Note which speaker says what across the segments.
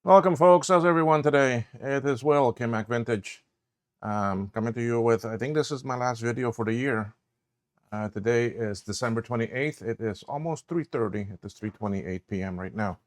Speaker 1: Welcome, folks. How's everyone today? It is Will, Mac Vintage, coming to you with, I think this is my last video for the year. Today is December 28th. It is almost 3:30. It is 3:28 p.m. right now.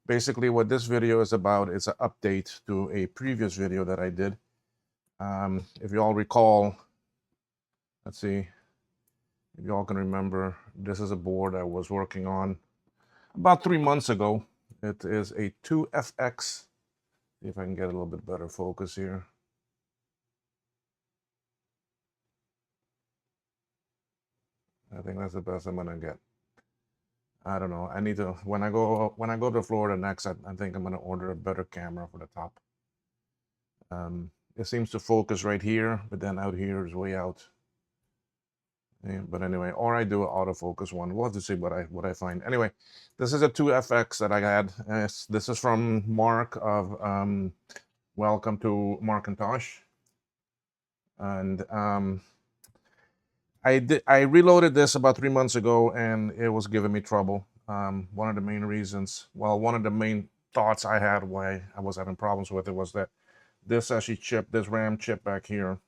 Speaker 1: Basically, what this video is about is an update to a previous video that I did. If you all recall, let's see, if you all can remember, this is a board I was working on about 3 months ago. It is a 2FX. See if I can get a little bit better focus here. I think that's the best I'm gonna get. I don't know. I need to when I go to Florida next. I think I'm gonna order a better camera for the top. It seems to focus right here, but then out here is way out. Yeah, but anyway, or I do an autofocus one. We'll have to see what I find. Anyway, this is a 2FX that I had. This is from Mark of Welcome to Mackintosh, and I reloaded this about 3 months ago, and it was giving me trouble. One of the main reasons, well, one of the main thoughts I had why I was having problems with it was that this this RAM chip back here,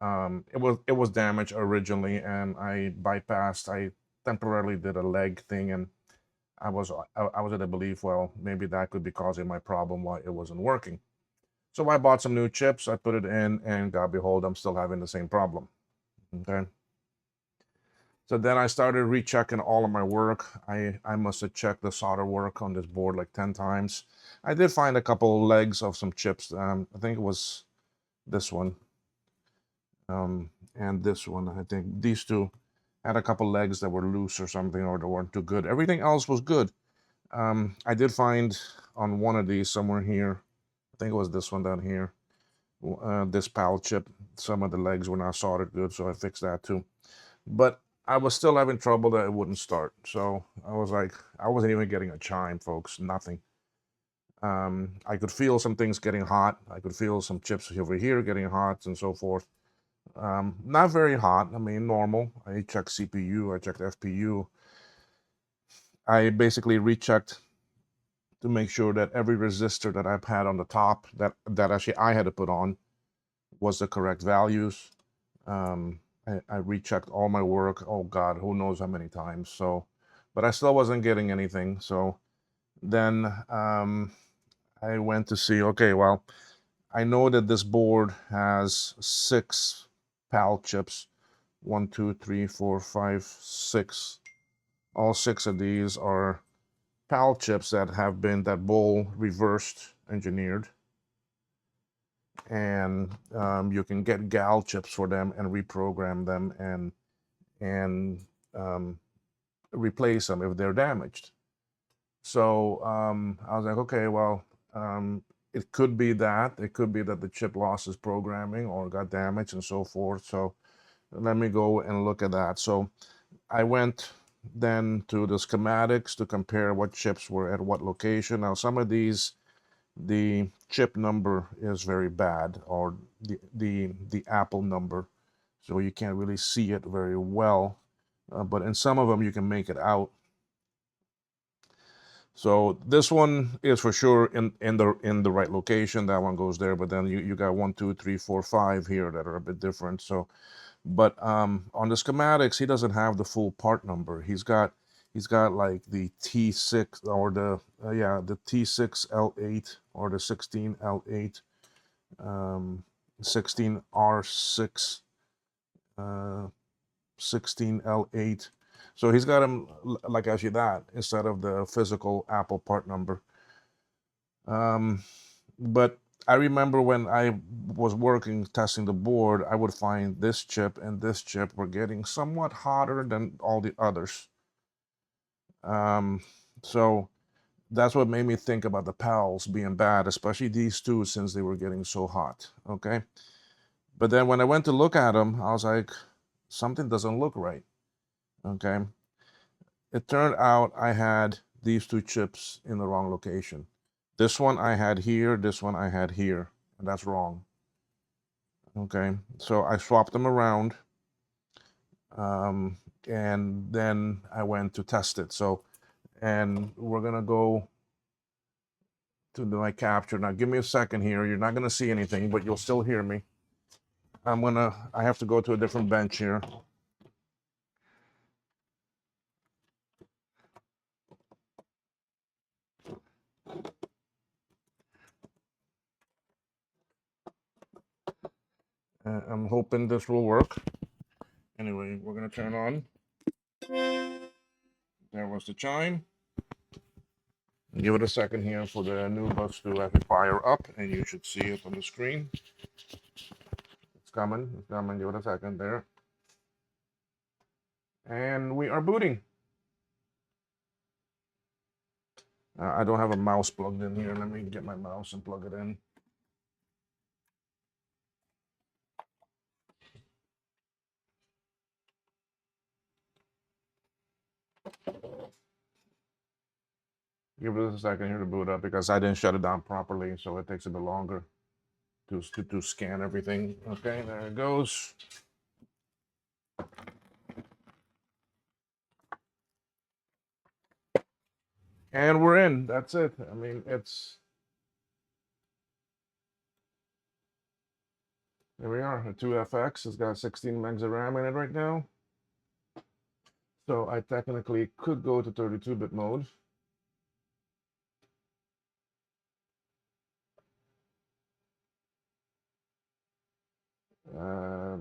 Speaker 1: it was damaged originally, and I temporarily did a leg thing, and I was of the belief, well, maybe that could be causing my problem why it wasn't working. So I bought some new chips, I put it in, and God behold, I'm still having the same problem. Okay. So then I started rechecking all of my work. I must have checked the solder work on this board like 10 times. I did find a couple legs of some chips. I think it was this one and this one. I think these two had a couple legs that were loose or something, or they weren't too good. Everything else was good. I did find on one of these somewhere here, I think it was this one down here, this PAL chip, some of the legs were not soldered good, so I fixed that too. But I was still having trouble that it wouldn't start. So I was like, I wasn't even getting a chime, folks, nothing. I could feel some things getting hot. I could feel some chips over here getting hot and so forth. Not very hot. I mean, normal. I checked CPU, I checked FPU. I basically rechecked to make sure that every resistor that I've had on the top that actually I had to put on was the correct values. I rechecked all my work. Oh God, who knows how many times. So, but I still wasn't getting anything. So then I went to see, okay, well, I know that this board has 6 PAL chips. 1, 2, 3, 4, 5, 6. All 6 of these are PAL chips that have been that bowl reversed engineered. And you can get GAL chips for them and reprogram them and replace them if they're damaged. So I was like, okay, well, it could be that. It could be that the chip losses programming or got damaged and so forth. So let me go and look at that. So I went then to the schematics to compare what chips were at what location. Now, some of these, the chip number is very bad, or the Apple number, so you can't really see it very well. But in some of them, you can make it out. So this one is for sure in the right location. That one goes there, but then you got 1, 2, 3, 4, 5 here that are a bit different. So, but on the schematics, he doesn't have the full part number. He's got like the T6 or the the T6L8 or the 16L8, 16R6, 16L8. So he's got them like actually that instead of the physical Apple part number. But I remember when I was working testing the board, I would find this chip and this chip were getting somewhat hotter than all the others. So that's what made me think about the PALs being bad, especially these two, since they were getting so hot. Okay. But then when I went to look at them, I was like, something doesn't look right. Okay. It turned out I had these two chips in the wrong location. This one I had here, this one I had here, and that's wrong. Okay, so I swapped them around, and then I went to test it. So, and we're gonna go to do my capture. Now give me a second here. You're not gonna see anything, but you'll still hear me. I have to go to a different bench here. I'm hoping this will work. Anyway, we're gonna turn on. There was the chime. Give it a second here for the new bus to actually fire up, and you should see it on the screen. It's coming. It's coming. Give it a second there. And we are booting. I don't have a mouse plugged in here. Let me get my mouse and plug it in. Give it a second here to boot up because I didn't shut it down properly, so it takes a bit longer to scan everything. Okay, there it goes. And we're in. That's it. I mean, there we are. The 2FX has got 16 megs of RAM in it right now. So I technically could go to 32-bit mode.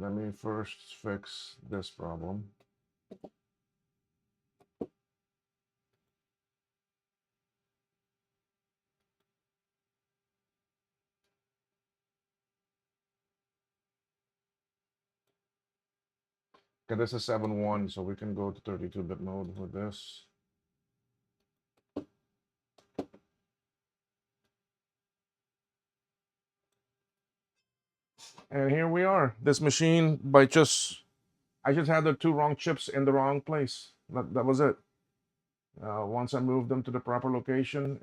Speaker 1: Let me first fix this problem. Okay, this is 7.1, so we can go to 32-bit mode with this. And here we are. This machine, I just had the two wrong chips in the wrong place. That was it. Once I moved them to the proper location,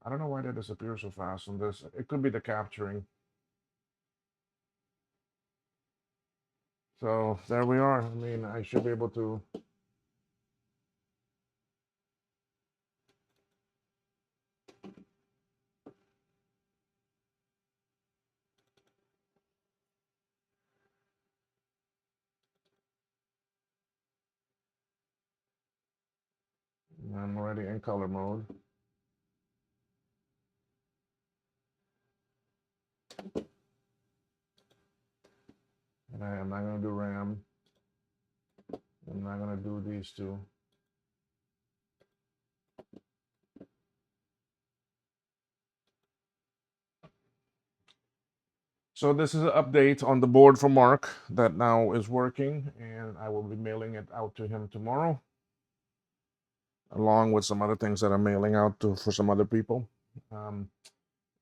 Speaker 1: I don't know why they disappear so fast on this. It could be the capturing. So there we are. I mean, I should be able to. I'm already in color mode. And I am not going to do RAM. I'm not going to do these two. So this is an update on the board for Mark that now is working, and I will be mailing it out to him tomorrow, along with some other things that I'm mailing out for some other people.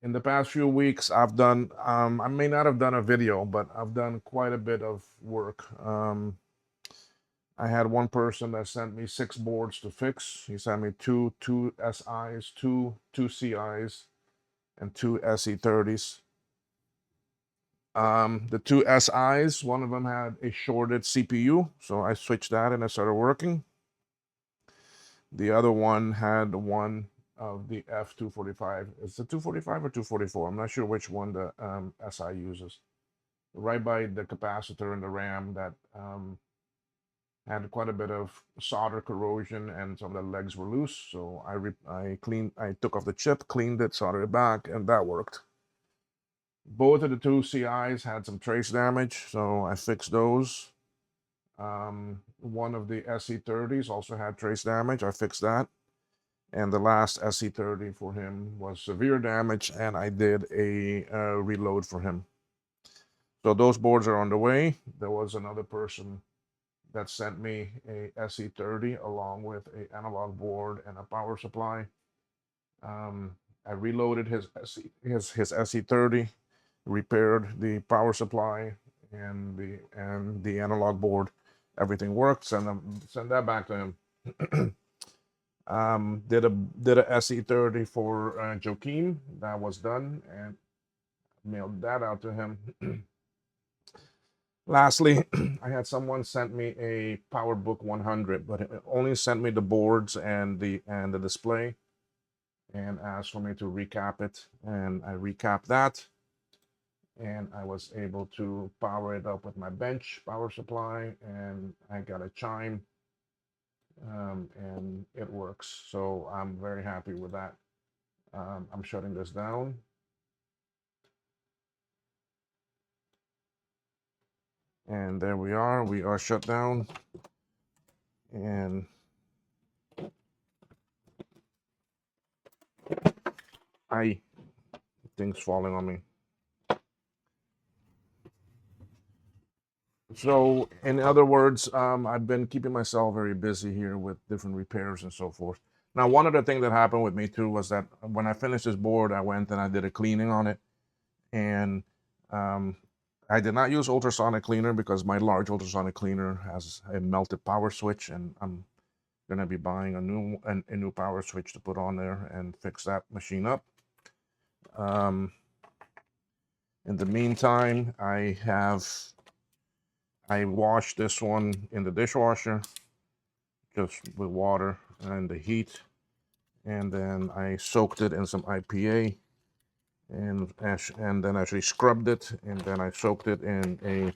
Speaker 1: In the past few weeks, I've done, I may not have done a video, but I've done quite a bit of work. I had one person that sent me 6 boards to fix. He sent me two SIs, two CIs, and 2 SE30s. The 2 SIs, one of them had a shorted CPU, so I switched that and it started working. The other one had one of the F245. It's the 245 or 244. I'm not sure which one the SI uses. Right by the capacitor and the RAM that had quite a bit of solder corrosion, and some of the legs were loose. So I took off the chip, cleaned it, soldered it back, and that worked. Both of the 2 CIs had some trace damage, so I fixed those. One of the SE30s also had trace damage. I fixed that. And the last SE30 for him was severe damage, and I did a reload for him. So those boards are on the way. There was another person that sent me a SE30 along with an analog board and a power supply. I reloaded his SE30, repaired the power supply and the analog board. Everything worked. Send that back to him. Did a SE30 for Joaquin. That was done, and mailed that out to him. Lastly, I had someone sent me a PowerBook 100, but it only sent me the boards and the display. and asked for me to recap it, and I recapped that, and I was able to power it up with my bench power supply, and I got a chime, and it works. So I'm very happy with that. I'm shutting this down. And there we are shut down, and things falling on me. So in other words, I've been keeping myself very busy here with different repairs and so forth. Now, one other thing that happened with me too was that when I finished this board, I went and I did a cleaning on it, and I did not use ultrasonic cleaner because my large ultrasonic cleaner has a melted power switch, and I'm gonna be buying a new power switch to put on there and fix that machine up. In the meantime, I washed this one in the dishwasher just with water and the heat, and then I soaked it in some IPA, and then actually scrubbed it, and then I soaked it in a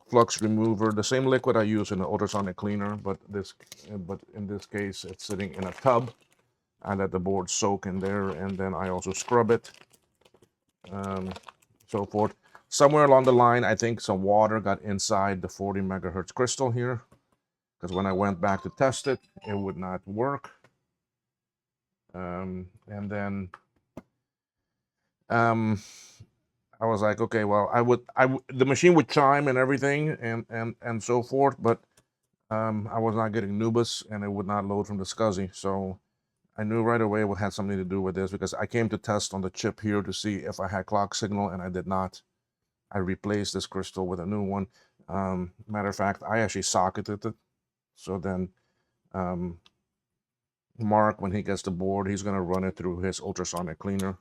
Speaker 1: flux remover, the same liquid I use in the ultrasonic cleaner, but in this case it's sitting in a tub. I let the board soak in there, and then I also scrub it, so forth. Somewhere along the line, I think some water got inside the 40 megahertz crystal here, because when I went back to test it, it would not work. And then I was like, okay, well, the machine would chime and everything and so forth, but I was not getting Nubus, and it would not load from the SCSI. So I knew right away it had something to do with this, because I came to test on the chip here to see if I had clock signal, and I did not. I replaced this crystal with a new one. Matter of fact, I actually socketed it. So then Mark, when he gets the board, he's going to run it through his ultrasonic cleaner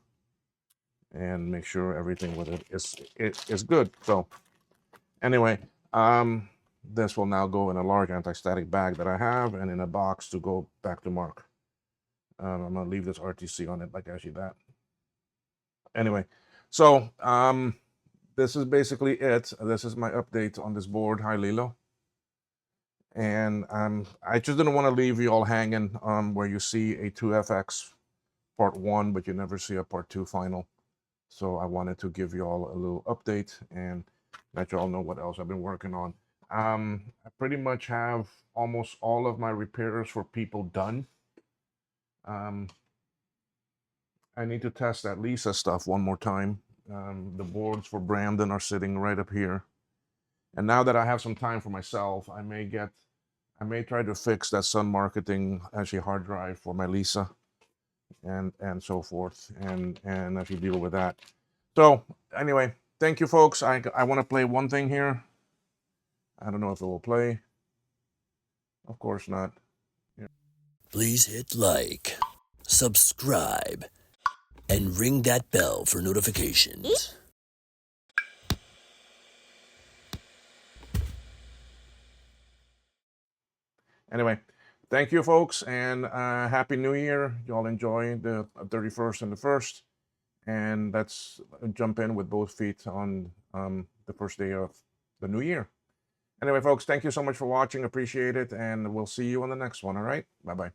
Speaker 1: and make sure everything with it is good. So anyway, this will now go in a large anti-static bag that I have, and in a box to go back to Mark. I'm going to leave this RTC on it like actually that. Anyway, so this is basically it. This is my update on this board. Hi, Lilo. And I just didn't want to leave you all hanging where you see a 2FX part 1, but you never see a part 2 final. So I wanted to give you all a little update and let you all know what else I've been working on. I pretty much have almost all of my repairs for people done. I need to test that Lisa stuff one more time. The boards for Brandon are sitting right up here. And now that I have some time for myself, I may try to fix that Sun Marketing actually hard drive for my Lisa, and so forth, and actually deal with that. So anyway, thank you, folks. I want to play one thing here. I don't know if it will play. Of course not.
Speaker 2: Please hit like, subscribe, and ring that bell for notifications.
Speaker 1: Anyway, thank you, folks, and Happy New Year. You all enjoy the 31st and the 1st. And let's jump in with both feet on the first day of the new year. Anyway, folks, thank you so much for watching. Appreciate it. And we'll see you on the next one. All right. Bye-bye.